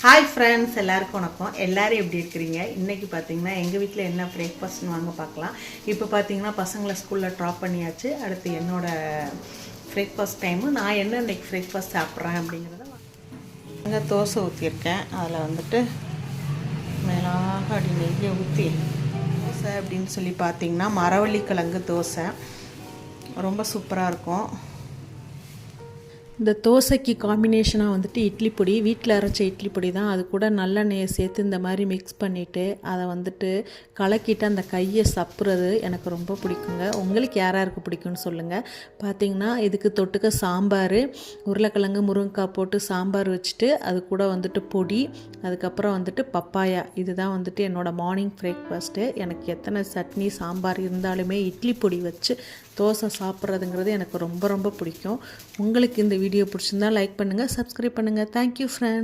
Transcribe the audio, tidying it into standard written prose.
Hi friends, எல்லாருக்கும் வணக்கம். எல்லோரும் எப்படி இருக்கிறீங்க? இன்றைக்கி பார்த்தீங்கன்னா எங்கள் வீட்டில் என்ன பிரேக்ஃபாஸ்ட்னு வாங்க பார்க்கலாம். இப்போ பார்த்தீங்கன்னா பசங்களை ஸ்கூலில் ட்ராப் பண்ணியாச்சு. அடுத்து என்னோடய பிரேக்ஃபாஸ்ட் டைமு. நான் என்ன இன்றைக்கி பிரேக்ஃபாஸ்ட் சாப்பிட்றேன் அப்படிங்கிறத அங்கே தோசை ஊற்றியிருக்கேன். அதில் வந்துட்டு மேலாக அப்படி நெய்யை ஊற்றி தோசை அப்படின்னு சொல்லி பார்த்தீங்கன்னா மரவள்ளிக்கிழங்கு தோசை ரொம்ப சூப்பராக இருக்கும். இந்த தோசைக்கு காம்பினேஷனாக வந்துட்டு இட்லி பொடி, வீட்டில் அரைச்ச இட்லி பொடி தான். அது கூட நல்லெண்ணெயை சேர்த்து இந்த மாதிரி மிக்ஸ் பண்ணிவிட்டு அதை வந்துட்டு கலக்கிட்டு அந்த கையை சப்புறது எனக்கு ரொம்ப பிடிக்குங்க. உங்களுக்கு யாராருக்கு பிடிக்கும்னு சொல்லுங்கள். பார்த்திங்கன்னா இதுக்கு தொட்டுக்க சாம்பார், உருளைக்கிழங்கு முருங்கைக்காய் போட்டு சாம்பார் வச்சுட்டு அது கூட வந்துட்டு பொடி, அதுக்கப்புறம் வந்துட்டு பப்பாயா. இதுதான் வந்துட்டு என்னோடய மார்னிங் பிரேக்ஃபாஸ்ட்டு. எனக்கு எத்தனை சட்னி சாம்பார் இருந்தாலுமே இட்லி பொடி வச்சு தோசை சாப்பிட்றதுங்கிறது எனக்கு ரொம்ப ரொம்ப பிடிக்கும். உங்களுக்கு இந்த வீடியோ பிடிச்சிருந்தா லைக் பண்ணுங்கள், சப்ஸ்கிரைப் பண்ணுங்கள். Thank you friends.